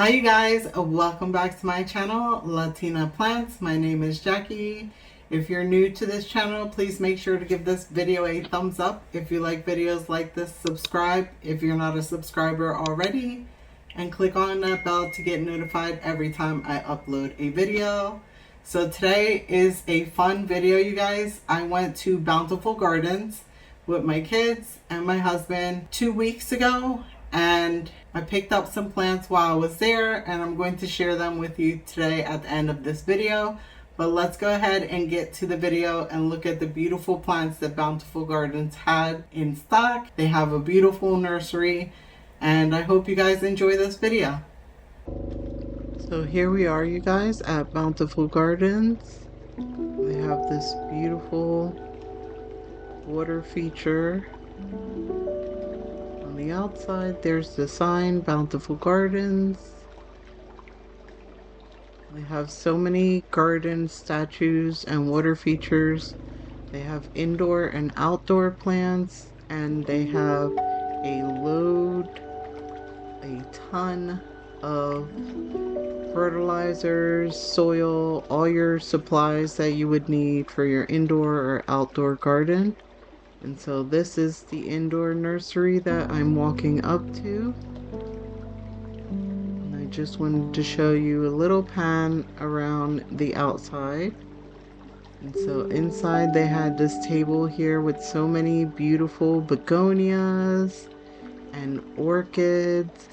Hi you guys, welcome back to my channel, Latina Plants. My name is Jackie. If you're new to this channel, please make sure to give this video a thumbs up. If you like videos like this, subscribe if you're not a subscriber already, and click on that bell to get notified every time I upload a video. So today is a fun video, you guys. I went to Bountiful Gardens with my kids and my husband 2 weeks ago, and I picked up some plants while I was there, and I'm going to share them with you today at the end of this video. But let's go ahead and get to the video and look at the beautiful plants that Bountiful Gardens had in stock. They have a beautiful nursery, and I hope you guys enjoy this video. So here we are, you guys, at Bountiful Gardens. They have this beautiful water feature. On the outside, there's the sign, Bountiful Gardens. They have so many garden statues and water features. They have indoor and outdoor plants, and they have a ton of fertilizers, soil, all your supplies that you would need for your indoor or outdoor garden. And so this is the indoor nursery that I'm walking up to. And I just wanted to show you a little pan around the outside. And so inside they had this table here with so many beautiful begonias and orchids.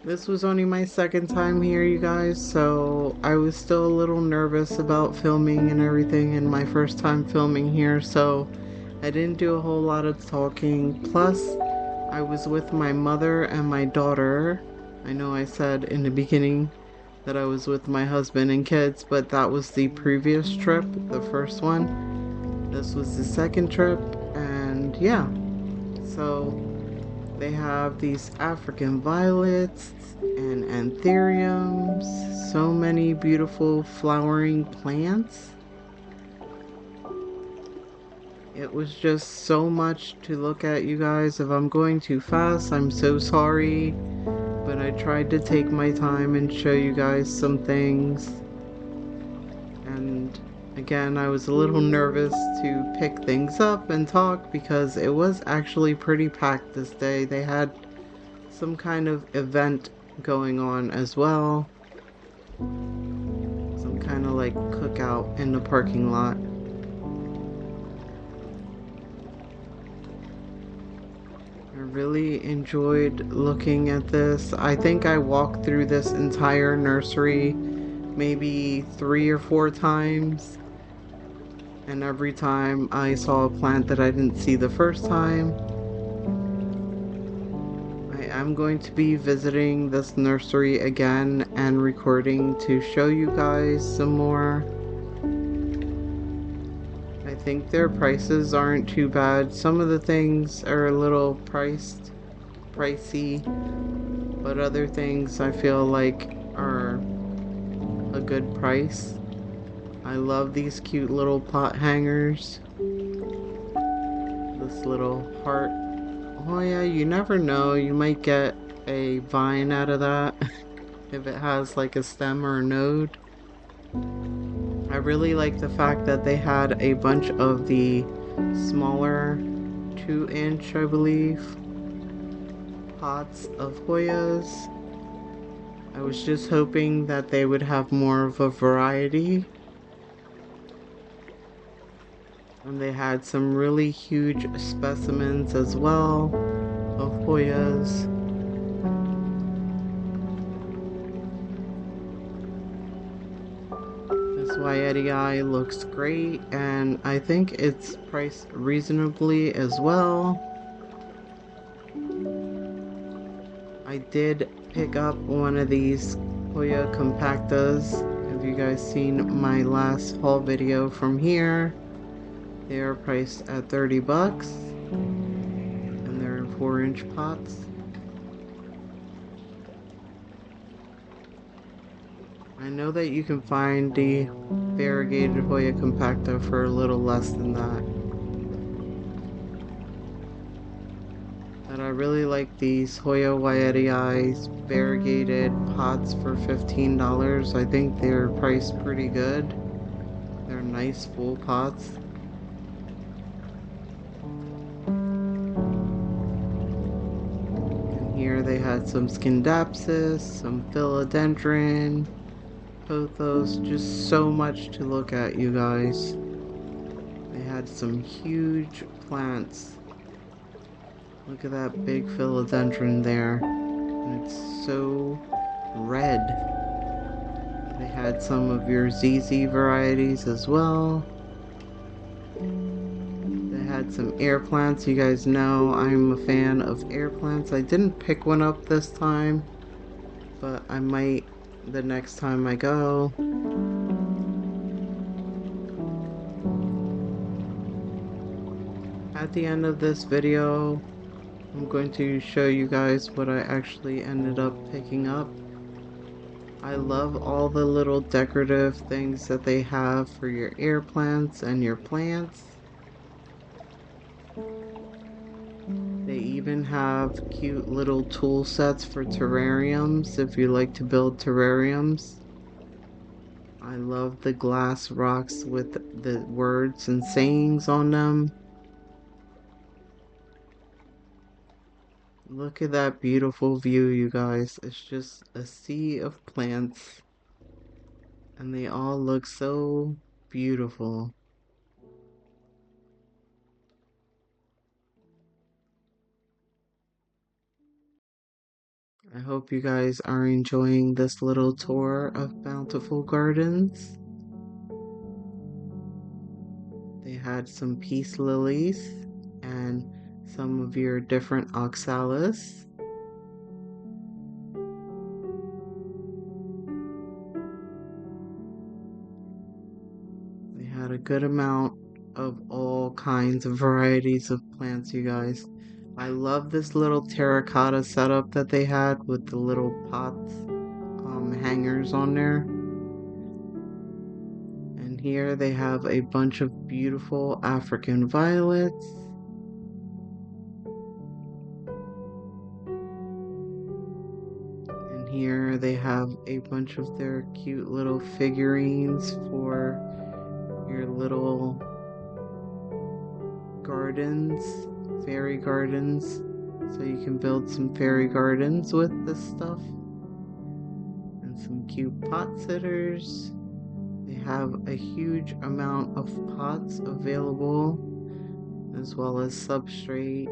This was only my second time here, you guys, so I was still a little nervous about filming and everything, and my first time filming here, so I didn't do a whole lot of talking. Plus, I was with my mother and my daughter. I know I said in the beginning that I was with my husband and kids, but that was the previous trip, the first one. This was the second trip, and yeah, so they have these African violets and anthuriums, so many beautiful flowering plants. It was just so much to look at, you guys. If I'm going too fast, I'm so sorry, but I tried to take my time and show you guys some things. And again, I was a little nervous to pick things up and talk because it was actually pretty packed this day. They had some kind of event going on as well. Some kind of like cookout in the parking lot. I really enjoyed looking at this. I think I walked through this entire nursery maybe 3 or 4 times. And every time I saw a plant that I didn't see the first time. I'm going to be visiting this nursery again and recording to show you guys some more. I think their prices aren't too bad. Some of the things are a little pricey, but other things I feel like are a good price. I love these cute little pot hangers. This little heart. Oh yeah, you never know, you might get a vine out of that if it has like a stem or a node. I really like the fact that they had a bunch of the smaller 2-inch, I believe, pots of Hoyas. I was just hoping that they would have more of a variety. And they had some really huge specimens as well of Hoyas. This Waiatii looks great, and I think it's priced reasonably as well. I did pick up one of these Hoya compactas. Have you guys seen my last haul video from here? They are priced at 30 bucks, and they're in 4-inch pots. I know that you can find the variegated Hoya compacta for a little less than that. And I really like these Hoya Waiitii variegated pots for $15. I think they're priced pretty good. They're nice full pots. And here they had some Scindapsus, some Philodendron, pothos, just so much to look at, you guys. They had some huge plants. Look at that big philodendron there. And it's so red. They had some of your ZZ varieties as well. They had some air plants. You guys know I'm a fan of air plants. I didn't pick one up this time, but I might the next time I go. At the end of this video, I'm going to show you guys what I actually ended up picking up. I love all the little decorative things that they have for your air plants and your plants. They even have cute little tool sets for terrariums if you like to build terrariums. I love the glass rocks with the words and sayings on them. Look at that beautiful view, you guys. It's just a sea of plants, and they all look so beautiful. I hope you guys are enjoying this little tour of Bountiful Gardens. They had some peace lilies and some of your different oxalis. They had a good amount of all kinds of varieties of plants, you guys. I love this little terracotta setup that they had with the little pots, hangers on there. And here they have a bunch of beautiful African violets. And here they have a bunch of their cute little figurines for your little gardens, fairy gardens. So you can build some fairy gardens with this stuff. And some cute pot sitters. They have a huge amount of pots available, as well as substrate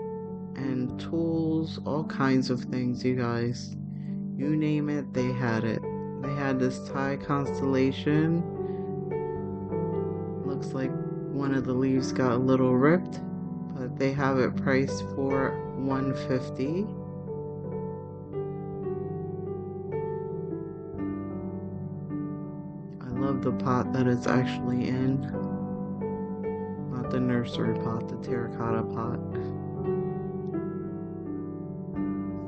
and tools, all kinds of things, you guys. You name it, they had it. They had this Thai constellation. Looks like one of the leaves got a little ripped, but they have it priced for $150. I love the pot that it's actually in. Not the nursery pot, the terracotta pot.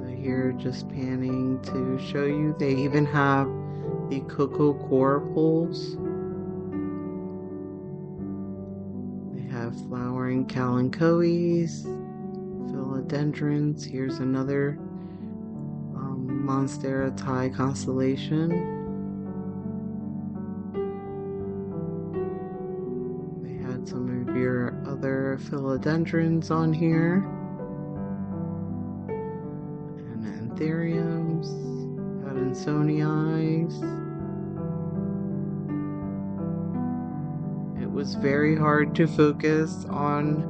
So here, just panning to show you, they even have the cocoa core poles. They have flowering kalanchoes, philodendrons. Here's another Monstera Thai constellation. Some of your other philodendrons on here, and anthuriums, adansonii. It was very hard to focus on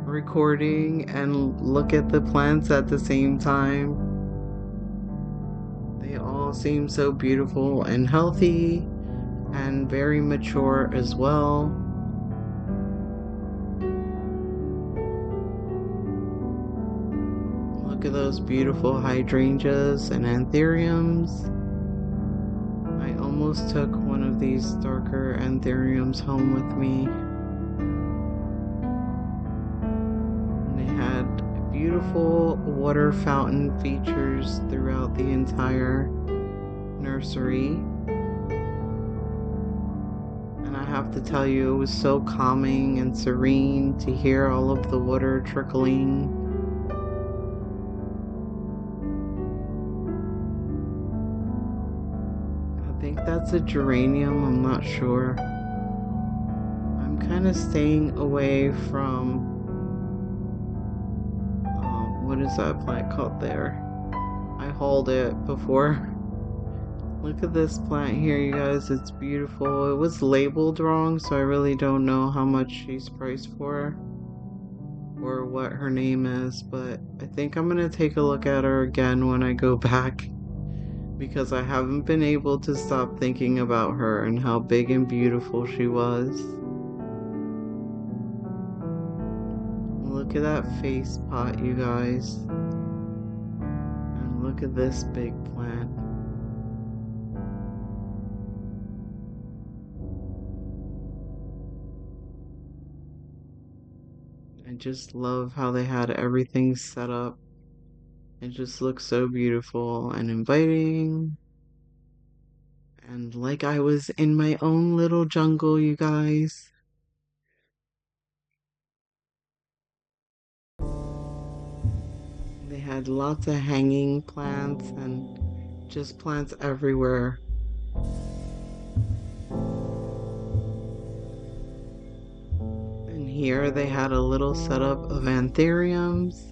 recording and look at the plants at the same time. They all seem so beautiful and healthy and very mature as well. Look at those beautiful hydrangeas and anthuriums. I almost took one of these darker anthuriums home with me. And they had beautiful water fountain features throughout the entire nursery. And I have to tell you, it was so calming and serene to hear all of the water trickling That's a geranium, I'm not sure. I'm kind of staying away from, what is that plant called there? I hauled it before. Look at this plant here, you guys. It's beautiful. It was labeled wrong, so I really don't know how much she's priced for or what her name is, but I think I'm gonna take a look at her again when I go back because I haven't been able to stop thinking about her and how big and beautiful she was. Look at that face pot, you guys. And look at this big plant. I just love how they had everything set up. It just looks so beautiful and inviting. And like I was in my own little jungle, you guys. They had lots of hanging plants and just plants everywhere. And here they had a little setup of anthuriums.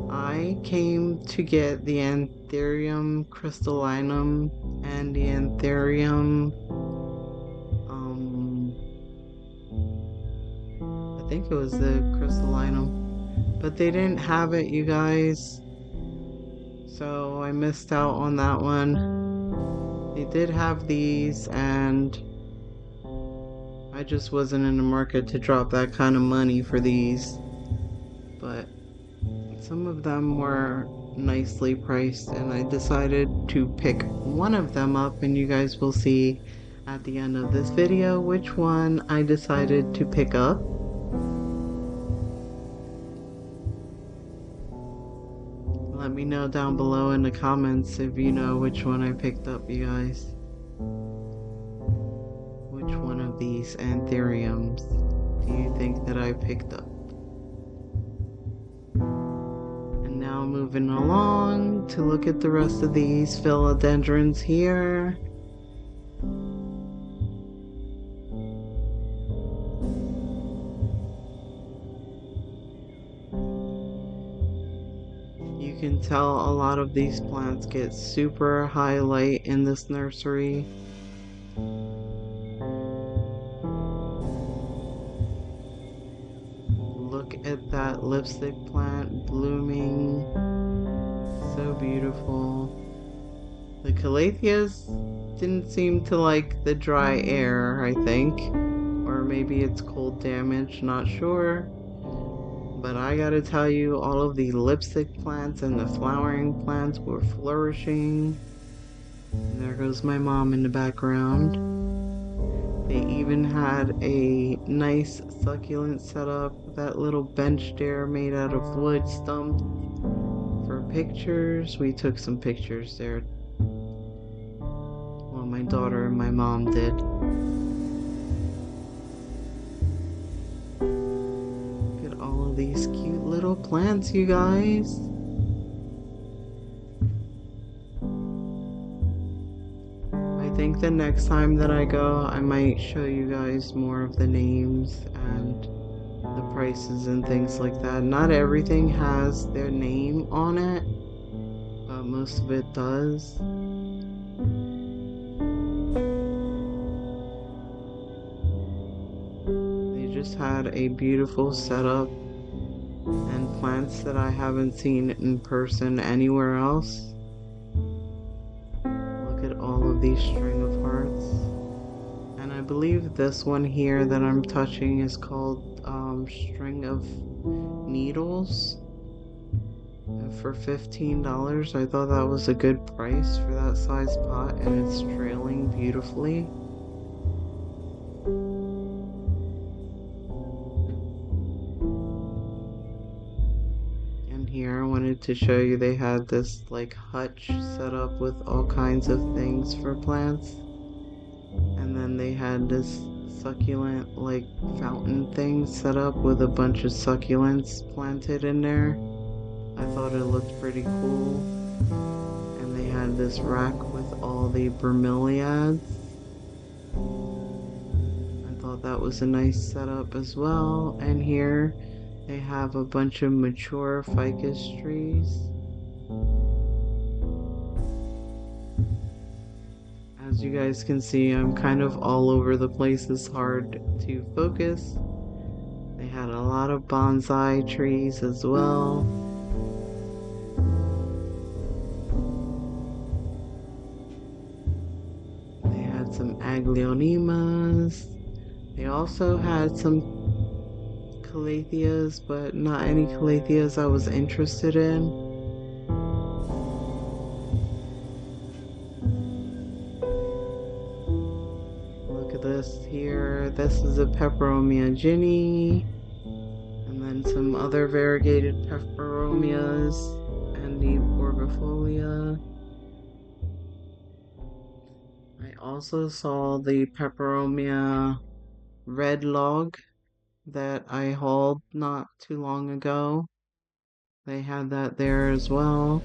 I came to get the Anthurium crystallinum and the Anthurium, I think it was the crystallinum, but they didn't have it, you guys, so I missed out on that one. They did have these, and I just wasn't in the market to drop that kind of money for these, but some of them were nicely priced, and I decided to pick one of them up, and you guys will see at the end of this video which one I decided to pick up. Let me know down below in the comments if you know which one I picked up, you guys. Which one of these anthuriums do you think that I picked up? And now moving along to look at the rest of these philodendrons here. You can tell a lot of these plants get super high light in this nursery. Look at that lipstick plant blooming. So beautiful. The calatheas didn't seem to like the dry air, I think. Or maybe it's cold damage, not sure. But I gotta tell you, all of the lipstick plants and the flowering plants were flourishing. And there goes my mom in the background. They even had a nice succulent setup, that little bench there made out of wood stumps for pictures. We took some pictures there. Well, my daughter and my mom did. Look at all of these cute little plants, you guys. I think the next time that I go, I might show you guys more of the names and the prices and things like that. Not everything has their name on it, but most of it does. They just had a beautiful setup and plants that I haven't seen in person anywhere else. Look at all of these string of hearts. And I believe this one here that I'm touching is called string of needles. And for $15, I thought that was a good price for that size pot, and it's trailing beautifully. And here I wanted to show you they had this like hutch set up with all kinds of things for plants. And then they had this succulent like fountain thing set up with a bunch of succulents planted in there. I thought it looked pretty cool. And they had this rack with all the bromeliads. I thought that was a nice setup as well. And here they have a bunch of mature ficus trees. As you guys can see, I'm kind of all over the place. It's hard to focus. They had a lot of bonsai trees as well. They had some aglaonemas. They also had some calatheas, but not any calatheas I was interested in. Look at this here. This is a peperomia ginny. And then some other variegated peperomias and the orbifolia. I also saw the peperomia red log that I hauled not too long ago. They had that there as well.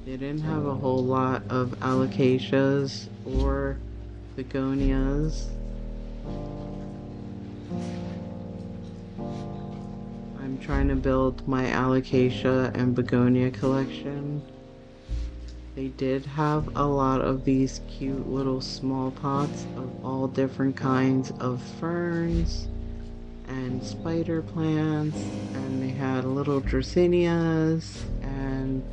They didn't have a whole lot of alocasias or begonias. I'm trying to build my alocasia and begonia collection. They did have a lot of these cute little small pots of all different kinds of ferns and spider plants, and they had little dracaenas, and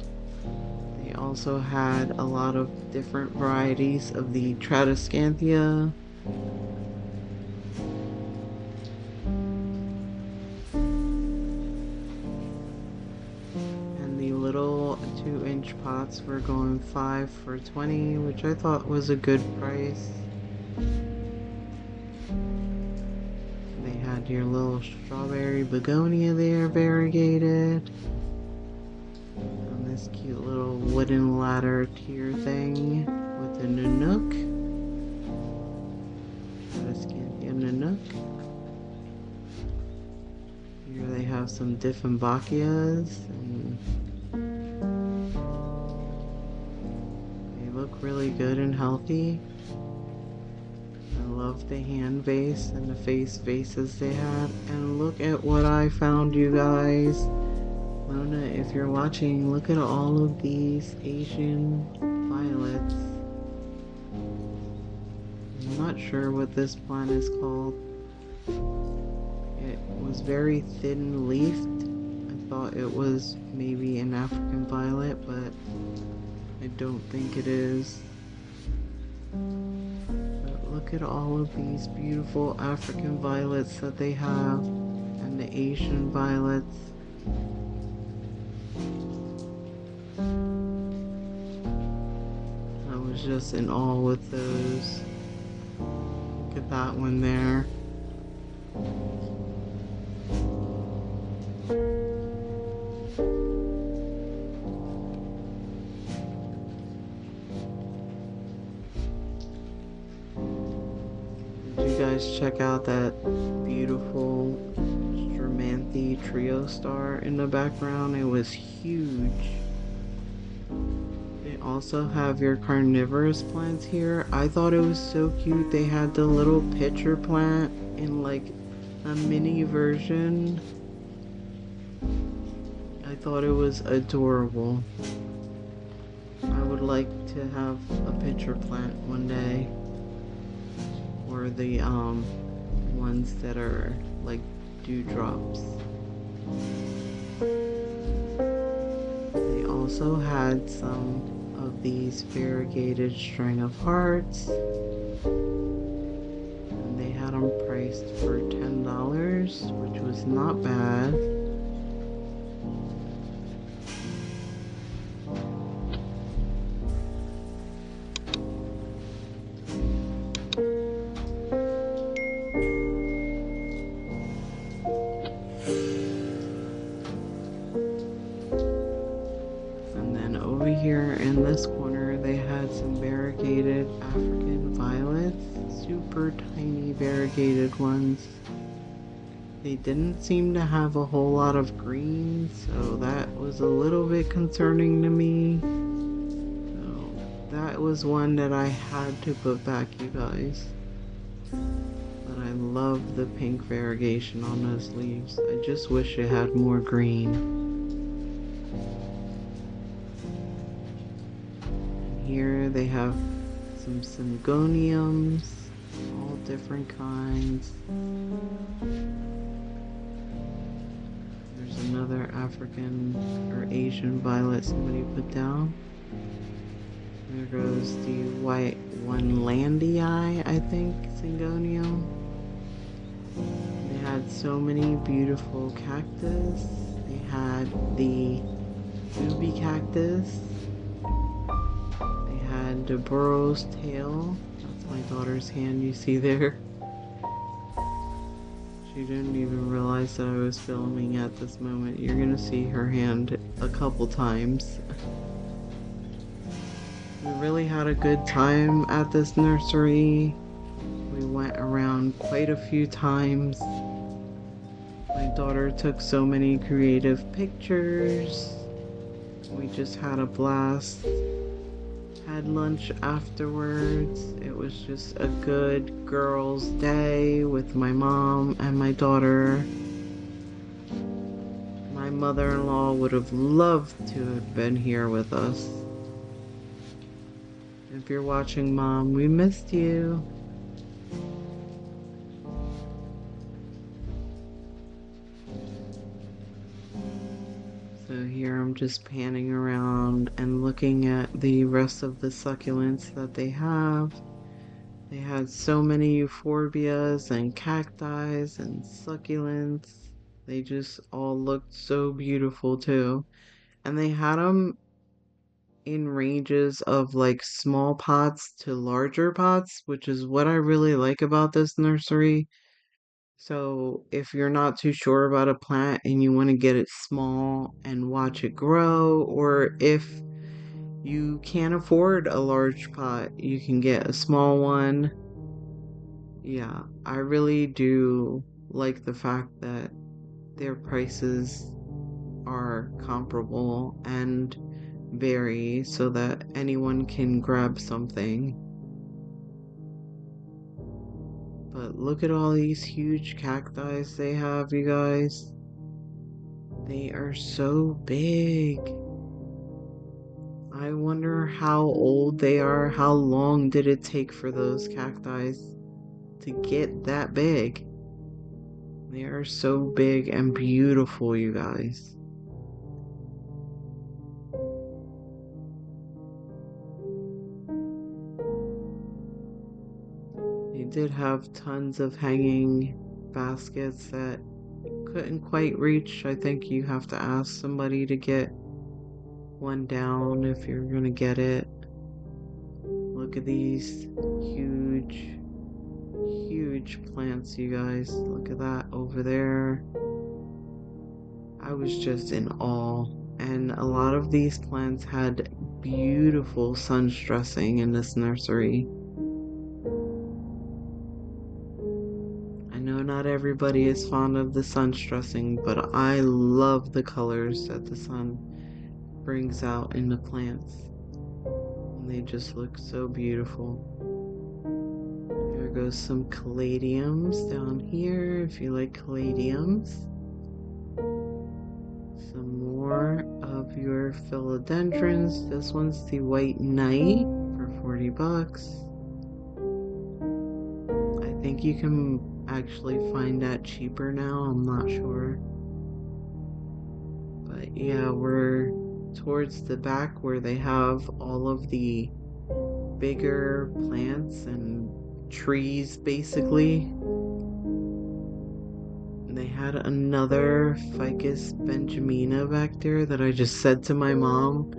they also had a lot of different varieties of the tradescantia. And the little 2-inch pots were going 5 for $20, which I thought was a good price. They had your little strawberry begonia there, variegated. And this cute little wooden ladder tier thing with a nanook. Tradescantia nanook. Here they have some Dieffenbachias, and they look really good and healthy. I love the hand vase and the face vases they had. And look at what I found, you guys. Luna, if you're watching, look at all of these Asian violets. I'm not sure what this plant is called. It was very thin leafed. I thought it was maybe an African violet, but I don't think it is. But look at all of these beautiful African violets that they have, and the Asian violets. I was just in awe with those. Look at that one there. Did you guys check out that beautiful Stramanthe trio star in the background? It was huge. They also have your carnivorous plants here. I thought it was so cute. They had the little pitcher plant in like a mini version. I thought it was adorable. I would like to have a pitcher plant one day. Or the ones that are like dewdrops. They also had some of these variegated string of hearts, and they had them priced for $10, which was not bad. Here in this corner they had some variegated African violets, super tiny variegated ones. They didn't seem to have a whole lot of green, so that was a little bit concerning to me. That was one that I had to put back, you guys. But I love the pink variegation on those leaves. I just wish it had more green. And here they have some syngoniums, all different kinds. There's another African or Asian violet somebody put down. There goes the white one-landii, I think, syngonium. They had so many beautiful cactus. They had the ruby cactus. They had the burrow's tail. That's my daughter's hand you see there. She didn't even realize that I was filming at this moment. You're gonna see her hand a couple times. We really had a good time at this nursery. We went around quite a few times. My daughter took so many creative pictures. We just had a blast. Had lunch afterwards. It was just a good girls' day with my mom and my daughter. My mother-in-law would have loved to have been here with us. If you're watching, Mom, we missed you. So here I'm just panning around and looking at the rest of the succulents that they have. They had so many euphorbias and cacti and succulents. They just all looked so beautiful too. And they had them in ranges of like small pots to larger pots, which is what I really like about this nursery. So if you're not too sure about a plant and you want to get it small and watch it grow, or if you can't afford a large pot, you can get a small one. Yeah, I really do like the fact that their prices are comparable and vary so that anyone can grab something. But look at all these huge cacti they have, you guys. They are so big. I wonder how old they are. How long did it take for those cacti to get that big? They are so big and beautiful, you guys. They did have tons of hanging baskets that couldn't quite reach. I think you have to ask somebody to get one down if you're gonna get it. Look at these huge, huge plants, you guys. Look at that over there. I was just in awe. And a lot of these plants had beautiful sun stressing in this nursery. I know not everybody is fond of the sun stressing, but I love the colors that the sun brings out in the plants. And they just look so beautiful. There goes some caladiums down here if you like caladiums. Some more of your philodendrons. This one's the white knight for 40 bucks. I think you can actually find that cheaper now. I'm not sure. But yeah, we're towards the back where they have all of the bigger plants and trees basically. They had another Ficus benjamina back there that I just said to my mom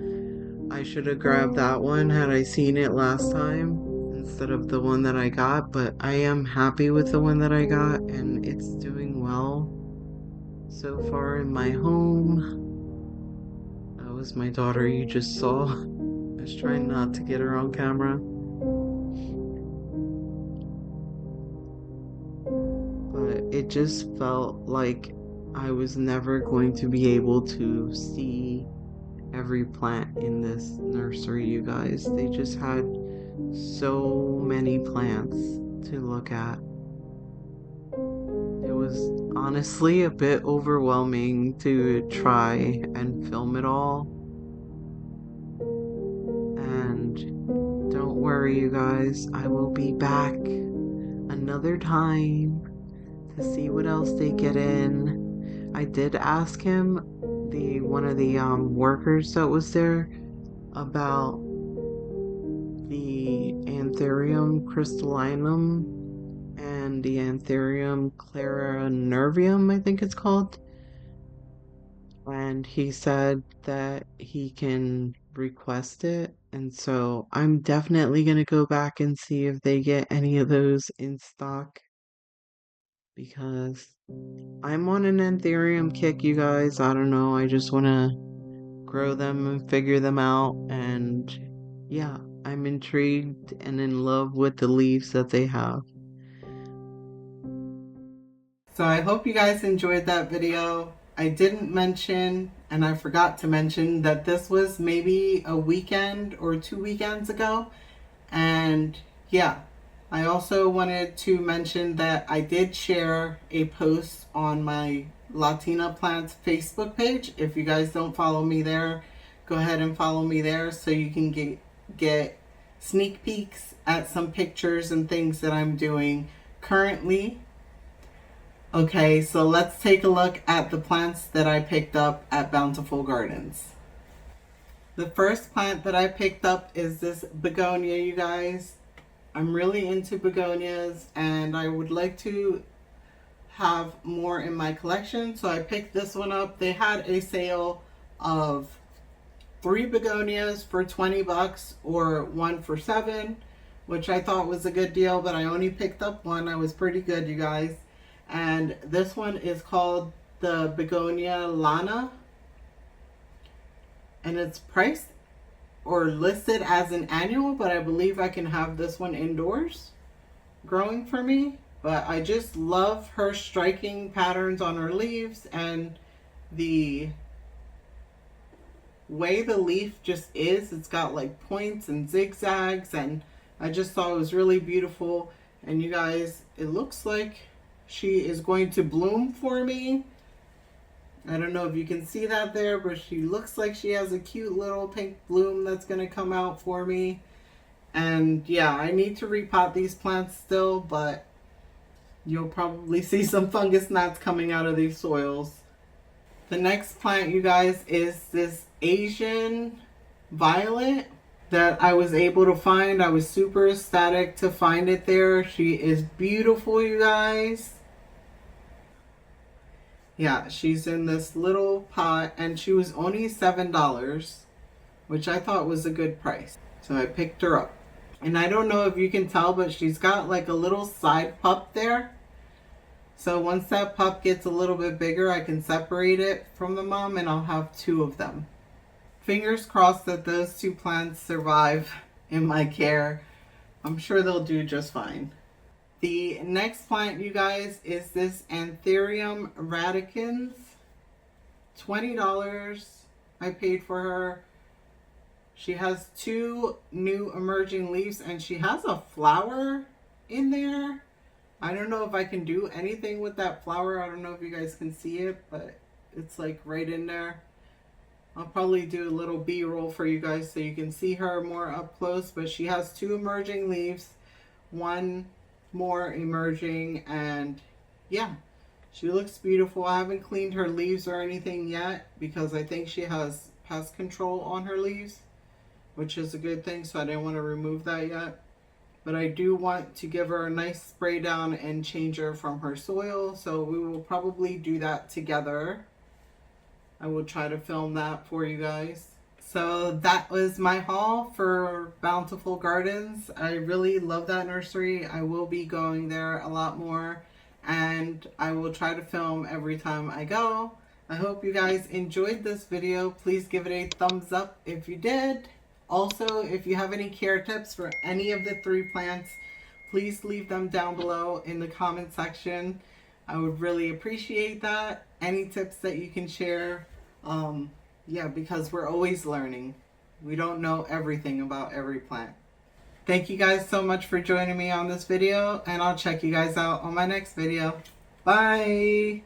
I should have grabbed that one had I seen it last time instead of the one that I got, but I am happy with the one that I got and it's doing well so far in my home. That was my daughter you just saw. I was trying not to get her on camera. But it just felt like I was never going to be able to see every plant in this nursery, you guys. They just had so many plants to look at. It was honestly a bit overwhelming to try and film it all. And don't worry, you guys, I will be back another time to see what else they get in. I did ask him, one of the workers that was there, about the Anthurium crystallinum and the Anthurium clarinervium, I think it's called. And he said that he can request it. And so I'm definitely going to go back and see if they get any of those in stock, because I'm on an Anthurium kick, you guys. I don't know. I just want to grow them and figure them out. And yeah, I'm intrigued and in love with the leaves that they have. So I hope you guys enjoyed that video. I didn't mention, and I forgot to mention, that this was maybe a weekend or 2 weekends ago. And yeah, I also wanted to mention that I did share a post on my Latina Plants Facebook page. If you guys don't follow me there, go ahead and follow me there so you can get sneak peeks at some pictures and things that I'm doing currently. Okay, so let's take a look at the plants that I picked up at Bountiful Gardens. The first plant that I picked up is this begonia, you guys. I'm really into begonias and I would like to have more in my collection, so I picked this one up. They had a sale of 3 begonias for 20 bucks or 1 for 7, which I thought was a good deal, but I only picked up 1. I was pretty good, you guys. And this one is called the Begonia Lana, and it's priced or listed as an annual, but I believe I can have this one indoors growing for me. But I just love her striking patterns on her leaves and the way the leaf just is. It's got like points and zigzags, and I just thought it was really beautiful. And you guys, it looks like she is going to bloom for me. I don't know if you can see that there, but she looks like she has a cute little pink bloom that's going to come out for me. And yeah, I need to repot these plants still, but you'll probably see some fungus gnats coming out of these soils. The next plant, you guys, is this Asian violet that I was able to find. I was super ecstatic to find it there. She is beautiful, you guys. Yeah, she's in this little pot, and she was only $7, which I thought was a good price. So I picked her up. And I don't know if you can tell, but she's got like a little side pup there. So once that pup gets a little bit bigger, I can separate it from the mom and I'll have 2 of them. Fingers crossed that those 2 plants survive in my care. I'm sure they'll do just fine. The next plant, you guys, is this Anthurium radicans. $20 I paid for her. She has 2 new emerging leaves and she has a flower in there. I don't know if I can do anything with that flower. I don't know if you guys can see it, but it's like right in there. I'll probably do a little B-roll for you guys so you can see her more up close. But she has 2 emerging leaves, 1 more emerging, and yeah, she looks beautiful. I haven't cleaned her leaves or anything yet because I think she has pest control on her leaves, which is a good thing, so I didn't want to remove that yet. But I do want to give her a nice spray down and change her from her soil, so we will probably do that together. I will try to film that for you guys. So that was my haul for Bountiful Gardens. I really love that nursery. I will be going there a lot more, and I will try to film every time I go. I hope you guys enjoyed this video. Please give it a thumbs up if you did. Also, if you have any care tips for any of the 3 plants, please leave them down below in the comment section. I would really appreciate that. Any tips that you can share. Yeah, because we're always learning. We don't know everything about every plant. Thank you guys so much for joining me on this video, and I'll check you guys out on my next video. Bye!